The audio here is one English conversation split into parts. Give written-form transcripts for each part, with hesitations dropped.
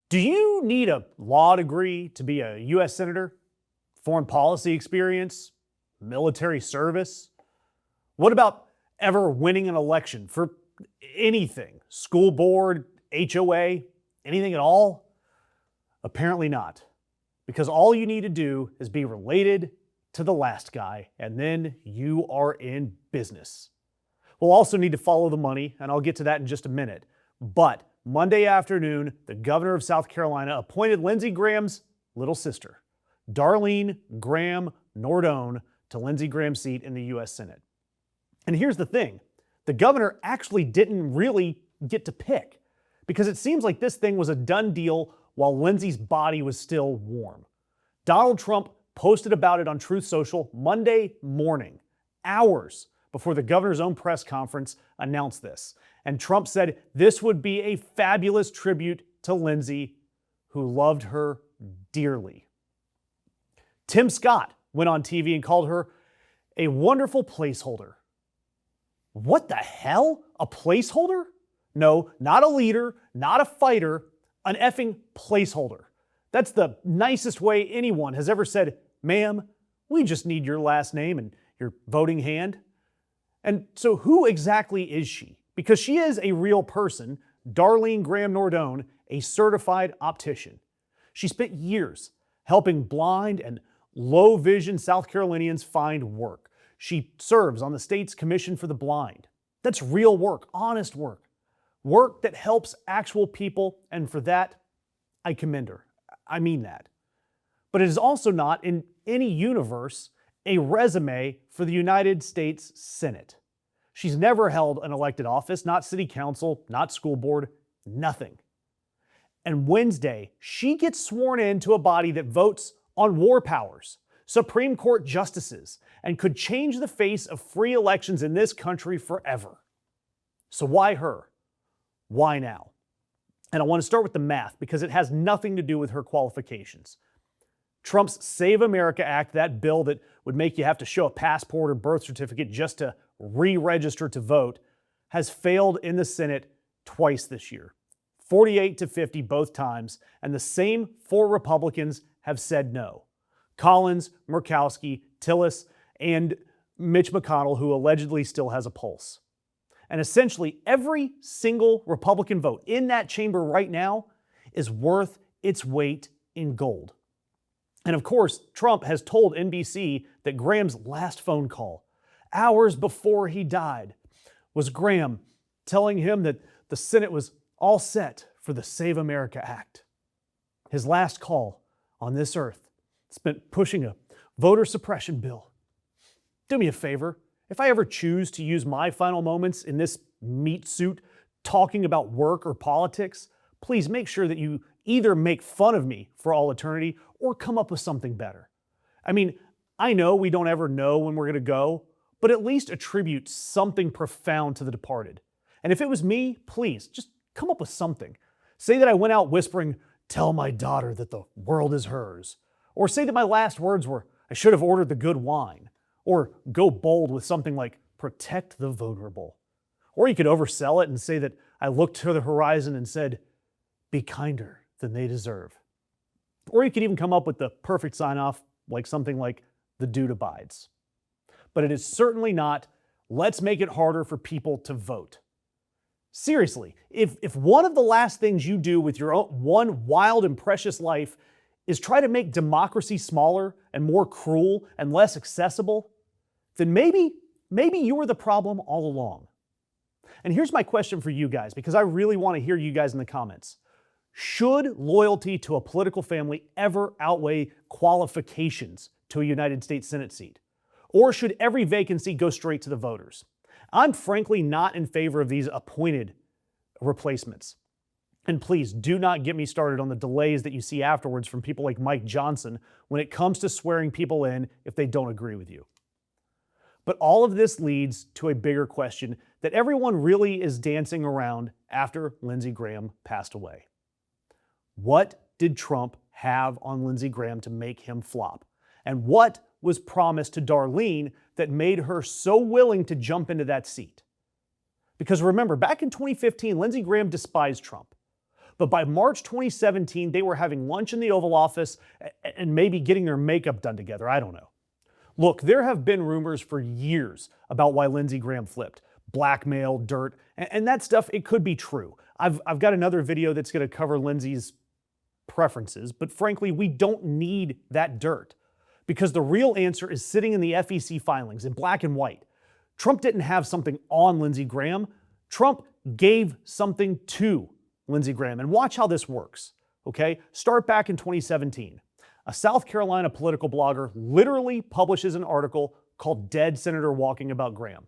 Do you need a law degree to be a U.S. Senator? Foreign policy experience? Military service? What about ever winning an election for anything? School board, HOA, anything at all? Apparently not. Because all you need to do is be related to the last guy, and then you are in business. We'll also need to follow the money, and I'll get to that in just a minute. But Monday afternoon, the governor of South Carolina appointed Lindsey Graham's little sister, Darline Graham Nordone, to Lindsey Graham's seat in the U.S. Senate. And here's the thing. The governor actually didn't really get to pick, because it seems like this thing was a done deal while Lindsey's body was still warm. Donald Trump posted about it on Truth Social Monday morning, hours before the governor's own press conference announced this. And Trump said this would be a fabulous tribute to Lindsey, who loved her dearly. Tim Scott went on TV and called her a wonderful placeholder. What the hell? A placeholder? No, not a leader, not a fighter, an effing placeholder. That's the nicest way anyone has ever said, ma'am, we just need your last name and your voting hand. And so who exactly is she? Because she is a real person, Darline Graham Nordone, a certified optician. She spent years helping blind and low vision South Carolinians find work. She serves on the state's Commission for the Blind. That's real work, honest work. Work that helps actual people, and for that, I commend her. I mean that. But it is also not, in any universe, a resume for the United States Senate. She's never held an elected office, not city council, not school board, nothing. And Wednesday, she gets sworn into a body that votes on war powers, Supreme Court justices, and could change the face of free elections in this country forever. So why her? Why now? And I want to start with the math because it has nothing to do with her qualifications. Trump's Save America Act, that bill that would make you have to show a passport or birth certificate just to re-register to vote, has failed in the Senate twice this year. 48-50 both times, and the same four Republicans have said no. Collins, Murkowski, Tillis, and Mitch McConnell, who allegedly still has a pulse. And essentially every single Republican vote in that chamber right now is worth its weight in gold. And of course, Trump has told NBC that Graham's last phone call, hours before he died, was Graham telling him that the Senate was all set for the Save America Act. His last call on this earth spent pushing a voter suppression bill. Do me a favor. If I ever choose to use my final moments in this meat suit talking about work or politics, please make sure that you either make fun of me for all eternity or come up with something better. I mean, I know we don't ever know when we're going to go, but at least attribute something profound to the departed. And if it was me, please just come up with something. Say that I went out whispering, "Tell my daughter that the world is hers." Or say that my last words were, "I should have ordered the good wine." Or go bold with something like, "Protect the vulnerable." Or you could oversell it and say that I looked to the horizon and said, "Be kinder than they deserve." Or you could even come up with the perfect sign-off, like something like, "The dude abides." But it is certainly not, "Let's make it harder for people to vote." Seriously, if one of the last things you do with your own one wild and precious life is try to make democracy smaller and more cruel and less accessible, then maybe you were the problem all along. And here's my question for you guys, because I really want to hear you guys in the comments. Should loyalty to a political family ever outweigh qualifications to a United States Senate seat? Or should every vacancy go straight to the voters? I'm frankly not in favor of these appointed replacements. And please do not get me started on the delays that you see afterwards from people like Mike Johnson when it comes to swearing people in if they don't agree with you. But all of this leads to a bigger question that everyone really is dancing around after Lindsey Graham passed away. What did Trump have on Lindsey Graham to make him flop? And what was promised to Darline that made her so willing to jump into that seat? Because remember, back in 2015, Lindsey Graham despised Trump. But by March 2017, they were having lunch in the Oval Office and maybe getting their makeup done together. I don't know. Look, there have been rumors for years about why Lindsey Graham flipped. Blackmail, dirt, and that stuff, it could be true. I've got another video that's going to cover Lindsey's preferences, but frankly, we don't need that dirt because the real answer is sitting in the FEC filings in black and white. Trump didn't have something on Lindsey Graham. Trump gave something to Lindsey Graham. And watch how this works, okay? Start back in 2017. A South Carolina political blogger literally publishes an article called Dead Senator Walking about Graham.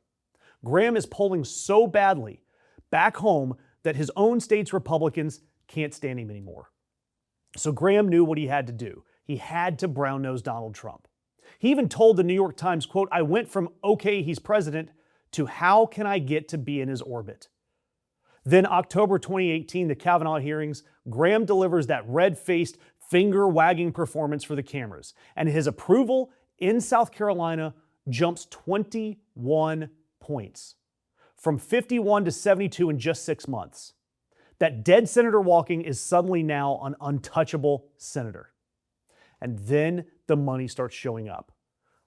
Graham is polling so badly back home that his own state's Republicans can't stand him anymore. So Graham knew what he had to do. He had to brown-nose Donald Trump. He even told the New York Times, quote, "I went from, okay, he's president, to how can I get to be in his orbit?" Then October 2018, the Kavanaugh hearings, Graham delivers that red-faced, finger-wagging performance for the cameras. And his approval in South Carolina jumps 21 points, from 51 to 72 in just 6 months. That dead Senator Walking is suddenly now an untouchable senator. And then the money starts showing up.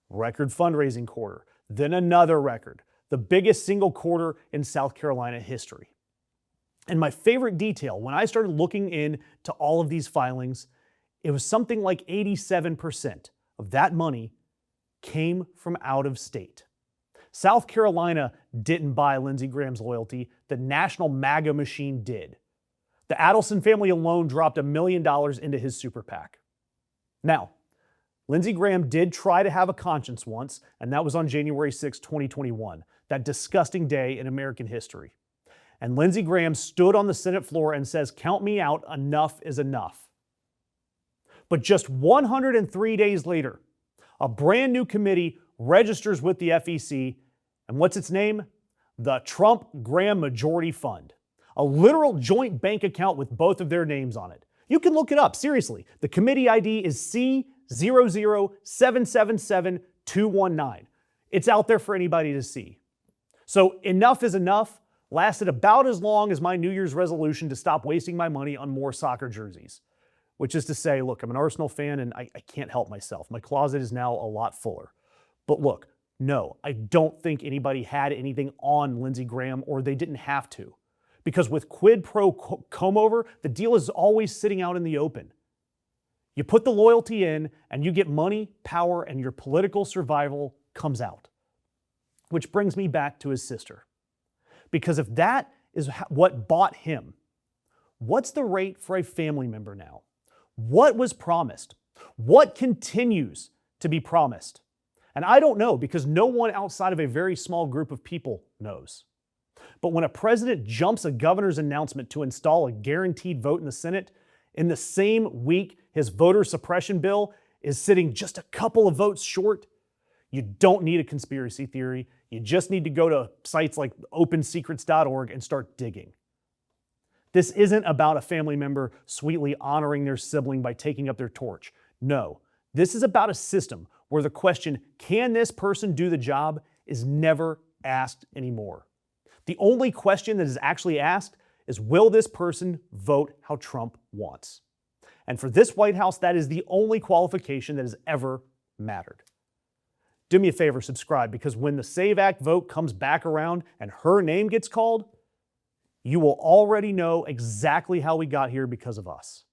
Record fundraising quarter, then another record, the biggest single quarter in South Carolina history. And my favorite detail, when I started looking into all of these filings, it was something like 87% of that money came from out of state. South Carolina didn't buy Lindsey Graham's loyalty. The national MAGA machine did. The Adelson family alone dropped $1 million into his super PAC. Now, Lindsey Graham did try to have a conscience once, and that was on January 6, 2021, that disgusting day in American history. And Lindsey Graham stood on the Senate floor and says, "Count me out, enough is enough." But just 103 days later, a brand new committee registers with the FEC, and what's its name? The Trump-Graham Majority Fund, a literal joint bank account with both of their names on it. You can look it up, seriously. The committee ID is C00777-219. It's out there for anybody to see. So enough is enough lasted about as long as my New Year's resolution to stop wasting my money on more soccer jerseys. Which is to say, look, I'm an Arsenal fan and I can't help myself. My closet is now a lot fuller. But look, no, I don't think anybody had anything on Lindsey Graham, or they didn't have to. Because with quid pro comb over, the deal is always sitting out in the open. You put the loyalty in and you get money, power, and your political survival comes out. Which brings me back to his sister. Because if that is what bought him, what's the rate for a family member now? What was promised? What continues to be promised? And I don't know, because no one outside of a very small group of people knows. But when a president jumps a governor's announcement to install a guaranteed vote in the Senate, in the same week his voter suppression bill is sitting just a couple of votes short, you don't need a conspiracy theory. You just need to go to sites like opensecrets.org and start digging. This isn't about a family member sweetly honoring their sibling by taking up their torch. No, this is about a system where the question, can this person do the job, is never asked anymore. The only question that is actually asked is, will this person vote how Trump wants? And for this White House, that is the only qualification that has ever mattered. Do me a favor, subscribe, because when the SAVE Act vote comes back around and her name gets called, you will already know exactly how we got here because of us.